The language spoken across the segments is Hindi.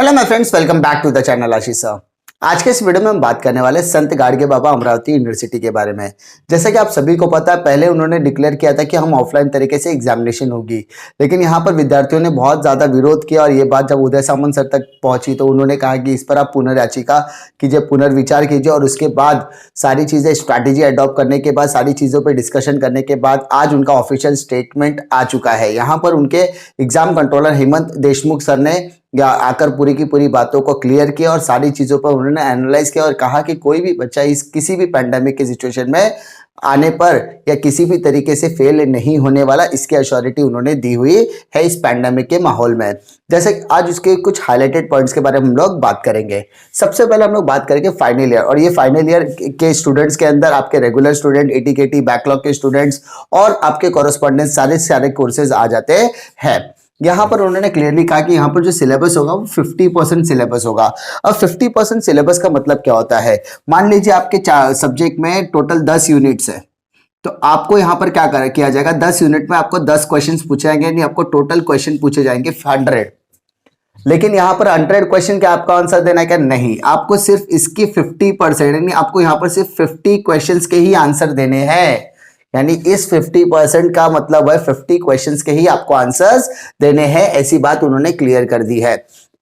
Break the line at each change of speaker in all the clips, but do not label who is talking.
Hello my friends, welcome back to the channel Ashish. आज के इस वीडियो में हम बात करने वाले संत गाडगे बाबा अमरावती यूनिवर्सिटी के बारे में। जैसा कि आप सभी को पता है, पहले उन्होंने डिक्लेयर किया था कि हम ऑफलाइन तरीके से एग्जामिनेशन होगी, लेकिन यहाँ पर विद्यार्थियों ने बहुत ज़्यादा विरोध किया और ये बात जब उदय सामंत सर तक पहुंची तो उन्होंने कहा कि इस पर आप पुनर्याचिका कीजिए, पुनर्विचार कीजिए और उसके बाद सारी चीज़ें स्ट्रैटेजी अडॉप्ट करने के बाद, सारी चीज़ों पर डिस्कशन करने के बाद आज उनका ऑफिशियल स्टेटमेंट आ चुका है। यहाँ पर उनके exam controller Hemant Deshmukh sir ने या आकर पूरी की पूरी बातों को क्लियर किया और सारी चीज़ों पर उन्होंने एनालाइज किया और कहा कि कोई भी बच्चा इस किसी भी पैंडेमिक के सिचुएशन में आने पर या किसी भी तरीके से फेल नहीं होने वाला, इसकी अश्योरिटी उन्होंने दी हुई है इस पैंडेमिक के माहौल में। जैसे आज उसके कुछ हाईलाइटेड पॉइंट्स के बारे में हम लोग बात करेंगे। सबसे पहले हम लोग बात करेंगे फाइनल ईयर, और ये फाइनल ईयर के स्टूडेंट्स के अंदर आपके रेगुलर स्टूडेंट, एटीकेटी, बैकलॉग के स्टूडेंट्स और आपके कॉरेस्पॉन्डेंस सारे कोर्सेज आ जाते हैं। यहाँ पर उन्होंने क्लियरली कहा कि यहाँ पर जो सिलेबस होगा वो 50% सिलेबस होगा। अब 50% सिलेबस का मतलब क्या होता है? मान लीजिए आपके सब्जेक्ट में टोटल 10 यूनिट्स है, तो आपको यहाँ पर क्या किया जाएगा, 10 यूनिट में आपको 10 क्वेश्चन पूछे जाएंगे, यानी आपको टोटल क्वेश्चन पूछे जाएंगे 100। लेकिन यहाँ पर 100 क्वेश्चन क्या आपका आंसर देना है क्या? नहीं, आपको सिर्फ इसकी 50%, यानी आपको यहाँ पर सिर्फ 50 क्वेश्चन के ही आंसर देने हैं। यानी इस 50% का मतलब है 50 क्वेश्चंस के ही आपको आंसर्स देने हैं, ऐसी बात उन्होंने क्लियर कर दी है।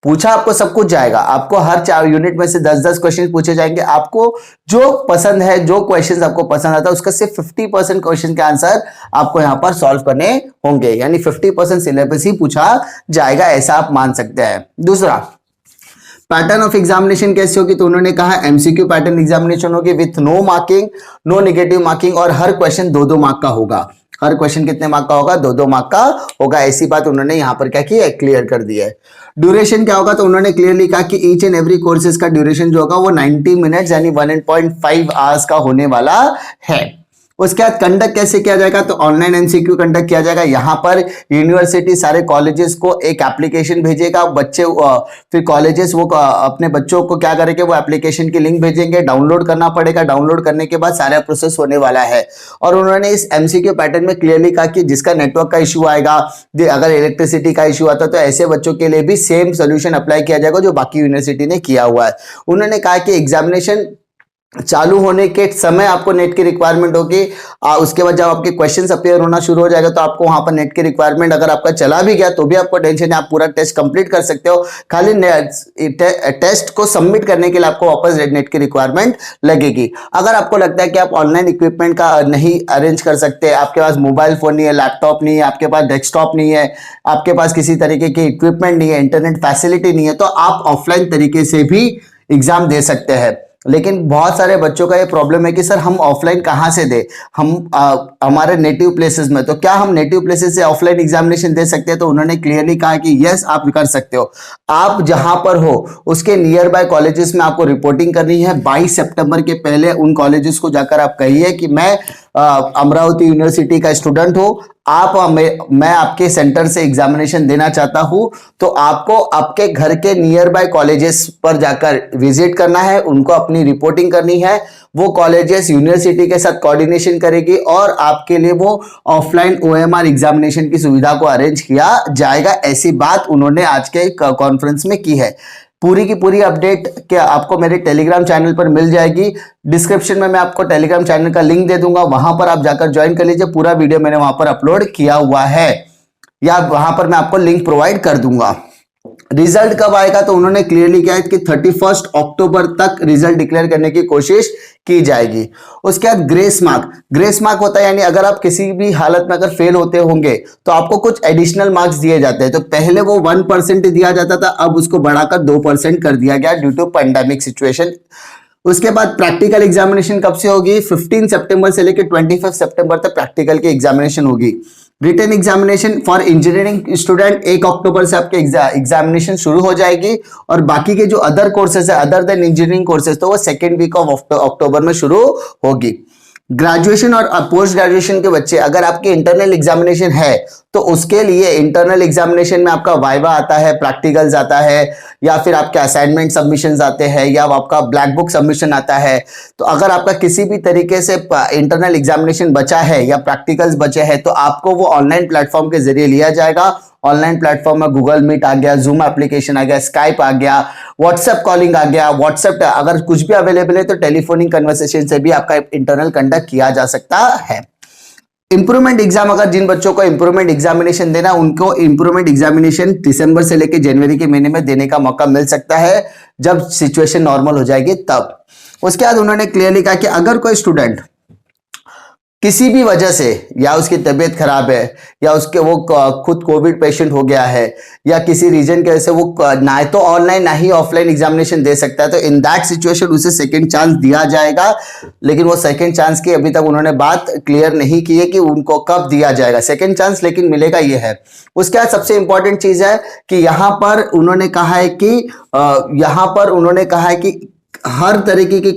पूछा आपको सब कुछ जाएगा, आपको हर 4 यूनिट में से 10-10 क्वेश्चन पूछे जाएंगे। आपको जो पसंद है, जो क्वेश्चंस आपको पसंद आता है, उसका सिर्फ 50% क्वेश्चन के आंसर आपको यहाँ पर सॉल्व करने होंगे, यानी 50% सिलेबस ही पूछा जाएगा, ऐसा आप मान सकते हैं। दूसरा, पैटर्न ऑफ एग्जामिनेशन कैसे होगी? तो उन्होंने कहा एमसीक्यू पैटर्न एग्जामिनेशन होगी with no marking, no negative marking, और हर क्वेश्चन 2-2 मार्क का होगा। हर क्वेश्चन कितने मार्क का होगा? 2-2 मार्क का होगा। ऐसी बात उन्होंने यहाँ पर क्या की है, क्लियर कर दी है। ड्यूरेशन क्या होगा? तो उन्होंने क्लियरली कहा कि ईच एंड एवरी कोर्सेज का ड्यूरेशन जो होगा वो 90 मिनट्स यानी 1.5 आवर्स का होने वाला है। उसके बाद कंडक्ट कैसे किया जाएगा? तो ऑनलाइन एमसीक्यू कंडक्ट किया जाएगा। यहाँ पर यूनिवर्सिटी सारे कॉलेजेस को एक एप्लीकेशन भेजेगा, बच्चे फिर कॉलेजेस वो अपने बच्चों को क्या करेंगे, वो एप्लीकेशन की लिंक भेजेंगे, डाउनलोड करना पड़ेगा। डाउनलोड करने के बाद सारा प्रोसेस होने वाला है। और उन्होंने इस एमसीक्यू पैटर्न में क्लियरली कहा कि जिसका नेटवर्क का इशू आएगा, अगर इलेक्ट्रिसिटी का इशू आता है, तो ऐसे बच्चों के लिए भी सेम सोल्यूशन अप्लाई किया जाएगा जो बाकी यूनिवर्सिटी ने किया हुआ है। उन्होंने कहा कि एग्जामिनेशन चालू होने के समय आपको नेट की रिक्वायरमेंट होगी, उसके बाद जब आपके क्वेश्चंस अपीयर होना शुरू हो जाएगा तो आपको वहां पर नेट की रिक्वायरमेंट, अगर आपका चला भी गया तो भी आपको टेंशन है, आप पूरा टेस्ट कंप्लीट कर सकते हो। खाली टेस्ट को सबमिट करने के लिए आपको वापस नेट की रिक्वायरमेंट लगेगी। अगर आपको लगता है कि आप ऑनलाइन इक्विपमेंट का नहीं अरेंज कर सकते, आपके पास मोबाइल फोन नहीं है, लैपटॉप नहीं है, आपके पास डेस्कटॉप नहीं है, आपके पास किसी तरीके की इक्विपमेंट नहीं है, इंटरनेट फैसिलिटी नहीं है, तो आप ऑफलाइन तरीके से भी एग्जाम दे सकते हैं। लेकिन बहुत सारे बच्चों का ये प्रॉब्लम है कि सर हम ऑफलाइन कहाँ से दे, हम हमारे नेटिव प्लेसेस में, तो क्या हम नेटिव प्लेसेस से ऑफलाइन एग्जामिनेशन दे सकते हैं? तो उन्होंने क्लियरली कहा कि यस, आप कर सकते हो। आप जहां पर हो उसके नियर बाय कॉलेजेस में आपको रिपोर्टिंग करनी है। 22 सितंबर के पहले उन कॉलेजेस को जाकर आप कहिए कि मैं अमरावती यूनिवर्सिटी का स्टूडेंट हूं, मैं आपके सेंटर से एग्जामिनेशन देना चाहता हूं। तो आपको आपके घर के नियर बाय कॉलेजेस पर जाकर विजिट करना है, उनको अपनी रिपोर्टिंग करनी है। वो कॉलेजेस यूनिवर्सिटी के साथ कोऑर्डिनेशन करेगी और आपके लिए वो ऑफलाइन ओएमआर एग्जामिनेशन की सुविधा को अरेंज किया जाएगा। ऐसी बात उन्होंने आज के कॉन्फ्रेंस में की है। पूरी की पूरी अपडेट क्या आपको मेरे टेलीग्राम चैनल पर मिल जाएगी। डिस्क्रिप्शन में मैं आपको टेलीग्राम चैनल का लिंक दे दूंगा, वहां पर आप जाकर ज्वाइन कर लीजिए। पूरा वीडियो मैंने वहां पर अपलोड किया हुआ है, या वहां पर मैं आपको लिंक प्रोवाइड कर दूंगा। रिजल्ट कब आएगा? तो उन्होंने क्लियरली किया है कि 31 अक्टूबर तक रिजल्ट डिक्लेयर करने की कोशिश की जाएगी। उसके बाद ग्रेस मार्क होता है, यानी अगर आप किसी भी हालत में अगर फेल होते होंगे तो आपको कुछ एडिशनल मार्क्स दिए जाते हैं। तो पहले वो 1% दिया जाता था, अब उसको बढ़ाकर 2% कर दिया गया ड्यू टू पैंडेमिक सिचुएशन। उसके बाद प्रैक्टिकल एग्जामिनेशन कब से होगी? 15 सितंबर से लेकर 25 सितंबर तक प्रैक्टिकल की एग्जामिनेशन होगी। Written examination for engineering student 1 अक्टूबर से आपके एग्जामिनेशन शुरू हो जाएगी, और बाकी के जो अदर कोर्सेज है अदर देन इंजीनियरिंग कोर्सेज, तो वो सेकेंड वीक ऑफ अक्टूबर में शुरू होगी। ग्रेजुएशन और पोस्ट ग्रेजुएशन के बच्चे, अगर आपके इंटरनल एग्जामिनेशन है तो उसके लिए इंटरनल एग्जामिनेशन में आपका वाइवा आता है, प्रैक्टिकल्स आता है, या फिर आपके असाइनमेंट सबमिशंस आते हैं, या आपका ब्लैक बुक सबमिशन आता है। तो अगर आपका किसी भी तरीके से इंटरनल एग्जामिनेशन बचा है या प्रैक्टिकल्स बचे हैं तो आपको वो ऑनलाइन प्लेटफॉर्म के जरिए लिया जाएगा ऑनलाइन प्लेटफॉर्म में गूगल मीट आ गया, जूम एप्लीकेशन आ गया, स्काइप आ गया, व्हाट्सएप कॉलिंग आ गया, व्हाट्सएप अगर कुछ भी अवेलेबल है तो टेलीफोनिक कन्वर्सेशन से भी आपका इंटरनल कंडक्ट किया जा सकता है। इंप्रूवमेंट एग्जाम, अगर जिन बच्चों को इंप्रूवमेंट एग्जामिनेशन देना, उनको इंप्रूवमेंट एग्जामिनेशन दिसंबर से लेकर जनवरी के महीने में देने का मौका मिल सकता है, जब सिचुएशन नॉर्मल हो जाएगी तब। उसके बाद उन्होंने क्लियरली कहा कि अगर कोई स्टूडेंट किसी भी वजह से, या उसकी तबीयत खराब है, या उसके वो खुद कोविड पेशेंट हो गया है, या किसी रीजन की वजह से वो ना तो ऑनलाइन ना ही ऑफलाइन एग्जामिनेशन दे सकता है, तो इन दैट सिचुएशन उसे सेकंड चांस दिया जाएगा। लेकिन वो सेकंड चांस की अभी तक उन्होंने बात क्लियर नहीं की है कि उनको कब दिया जाएगा सेकंड चांस, लेकिन मिलेगा ये है। उसके बाद सबसे इंपॉर्टेंट चीज है कि यहाँ पर उन्होंने कहा है कि हर तरीके के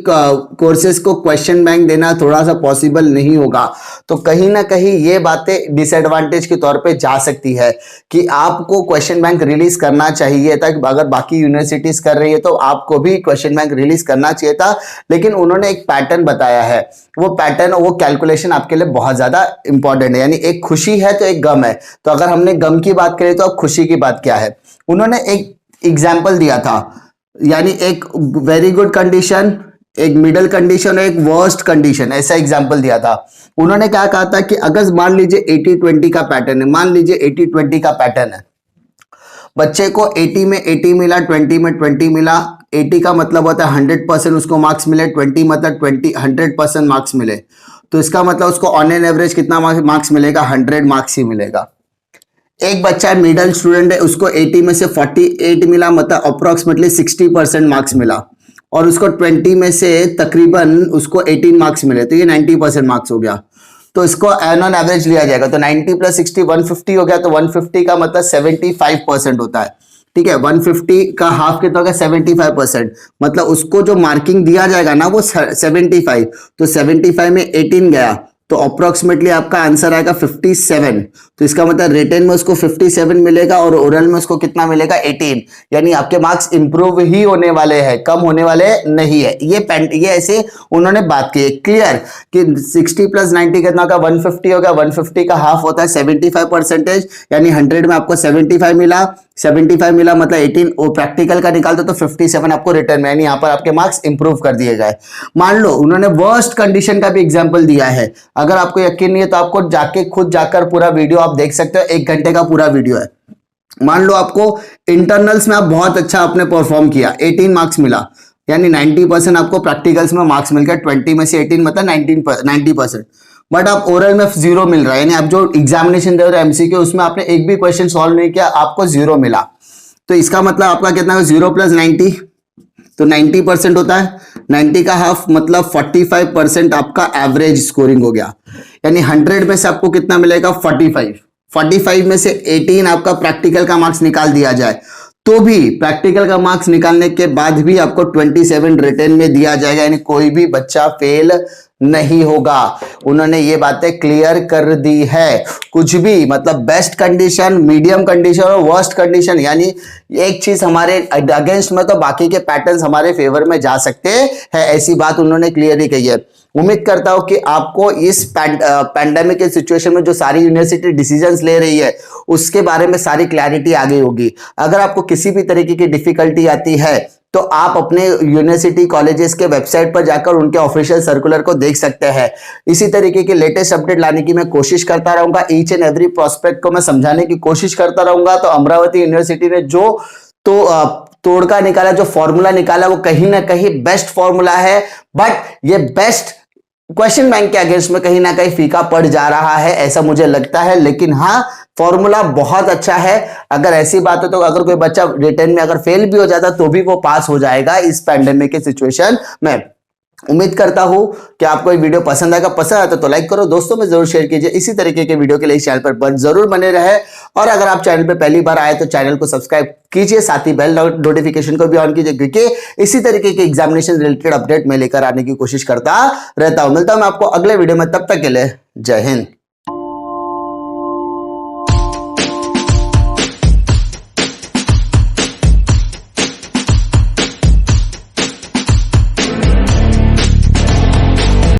कोर्सेज को क्वेश्चन बैंक देना थोड़ा सा पॉसिबल नहीं होगा, तो कहीं ना कहीं ये बातें डिसएडवांटेज के तौर पे जा सकती है कि आपको क्वेश्चन बैंक रिलीज करना चाहिए था। अगर बाकी यूनिवर्सिटीज कर रही है तो आपको भी क्वेश्चन बैंक रिलीज करना चाहिए था, लेकिन उन्होंने एक पैटर्न बताया है। वो पैटर्न, वो कैलकुलेशन आपके लिए बहुत ज्यादा इंपॉर्टेंट है। यानी एक खुशी है तो एक गम है, तो अगर हमने गम की बात करें तो अब खुशी की बात क्या है। उन्होंने एक एग्जाम्पल दिया था, यानी एक वेरी गुड कंडीशन, एक मिडल कंडीशन और एक वर्स्ट कंडीशन, ऐसा एग्जांपल दिया था। उन्होंने क्या कहा था कि अगर मान लीजिए 80-20 का पैटर्न है, मान लीजिए 80-20 का पैटर्न है, बच्चे को 80 में 80 मिला, 20 में 20 मिला। 80 का मतलब होता है 100% उसको मार्क्स मिले, 20 मतलब 100% मार्क्स मिले, तो इसका मतलब उसको ऑन एन एवरेज कितना मार्क्स मिलेगा, 100 मार्क्स ही मिलेगा। एक बच्चा मिडिल स्टूडेंट है, उसको 80 में से 48 मिला, मतलब अप्रोक्सीमेटली 60% मार्क्स मिला, और उसको 20 में से तकरीबन उसको 18 मार्क्स मिले, तो ये 90% मार्क्स हो गया। तो इसको ऑन एवरेज लिया जाएगा, तो 90 + 60 150 हो गया, तो 150 का मतलब 75% होता है। ठीक है, 150 का हाफ कितना होगा, 75%, मतलब उसको जो मार्किंग दिया जाएगा ना वो 75, तो 75 में 18 गया, तो अप्रोक्सीमेटली आपका आंसर आएगा 57। तो इसका मतलब रिटन में उसको 57 मिलेगा और ओरल में उसको कितना मिलेगा, 18। यानी आपके मार्क्स इंप्रूव ही होने वाले हैं, कम होने वाले नहीं है। ये ऐसे उन्होंने बात की है क्लियर कि 60 + 90 कितना का 150 हो गया। 150 का हाफ होता है 75%, यानी 100 में आपको 75 मिला, 75 मिला मतलब 18, वो प्रैक्टिकल का निकालते तो 57 आपको रिटर्न में, यानी यहाँ पर आपके मार्क्स इंप्रूव कर दिए गए। मान लो उन्होंने वर्स्ट कंडीशन का भी एग्जांपल दिया है। अगर आपको यकीन नहीं है तो आपको खुद जाकर पूरा वीडियो आप देख सकते हो, 1 घंटे का पूरा वीडियो है। मान लो आपको इंटरनल्स में आप बहुत अच्छा आपने परफॉर्म किया, 18 मार्क्स मिला, यानी 90% आपको प्रैक्टिकल्स में मार्क्स मिल गया। 20 में से 18 मतलब 90%, बट आप ओरल में 0 मिल रहा है, यानी आप जो एग्जामिनेशन दे रहे हो एमसीक्यू, उसमें आपने एक भी क्वेश्चन सॉल्व नहीं किया, आपको 0 मिला। तो इसका मतलब आपका कितना है, 0 + 90 तो 90% होता है। 90 का हाफ मतलब 45% आपका एवरेज स्कोरिंग हो गया, यानी 100 में से आपको कितना मिलेगा, 45 में से 18 आपका प्रैक्टिकल का मार्क्स निकाल दिया जाए, तो भी प्रैक्टिकल का मार्क्स निकालने के बाद भी आपको 27 रिटन में दिया जाएगा, यानी कोई भी बच्चा फेल नहीं होगा। उन्होंने ये बातें क्लियर कर दी है। कुछ भी मतलब बेस्ट कंडीशन, मीडियम कंडीशन और वर्स्ट कंडीशन, यानी एक चीज हमारे अगेंस्ट में तो बाकी के पैटर्न्स हमारे फेवर में जा सकते हैं, ऐसी बात उन्होंने क्लियरली कही है। उम्मीद करता हूं कि आपको इस पैंडेमिक के सिचुएशन में जो सारी यूनिवर्सिटी डिसीजंस ले रही है उसके बारे में सारी क्लैरिटी आ गई होगी। अगर आपको किसी भी तरीके की डिफिकल्टी आती है तो आप अपने यूनिवर्सिटी कॉलेजेस के वेबसाइट पर जाकर उनके ऑफिशियल सर्कुलर को देख सकते हैं। इसी तरीके के लेटेस्ट अपडेट लाने की मैं कोशिश करता रहूंगा, ईच एंड एवरी प्रोस्पेक्ट को मैं समझाने की कोशिश करता रहूंगा। तो अमरावती यूनिवर्सिटी ने जो तोड़का निकाला, जो फॉर्मूला निकाला, वो कहीं ना कहीं बेस्ट फॉर्मूला है, बट ये बेस्ट क्वेश्चन बैंक के अगेंस्ट में कहीं ना कहीं फीका पड़ जा रहा है, ऐसा मुझे लगता है। लेकिन हाँ, फॉर्मूला बहुत अच्छा है। अगर ऐसी बात है तो अगर कोई बच्चा रिटर्न में अगर फेल भी हो जाता तो भी वो पास हो जाएगा इस पैंडेमिक के सिचुएशन में। उम्मीद करता हूं कि आपको ये वीडियो पसंद आएगा। पसंद आता तो लाइक करो, दोस्तों में जरूर शेयर कीजिए। इसी तरीके के वीडियो के लिए इस चैनल पर जरूर बने रहे, और अगर आप चैनल पर पहली बार आए तो चैनल को सब्सक्राइब कीजिए, साथ ही बेल नोटिफिकेशन को भी ऑन कीजिए, क्योंकि इसी तरीके के एग्जामिनेशन रिलेटेड अपडेट मैं लेकर आने की कोशिश करता रहता हूं। मिलता हूं मैं आपको अगले वीडियो में, तब तक के लिए जय हिंद।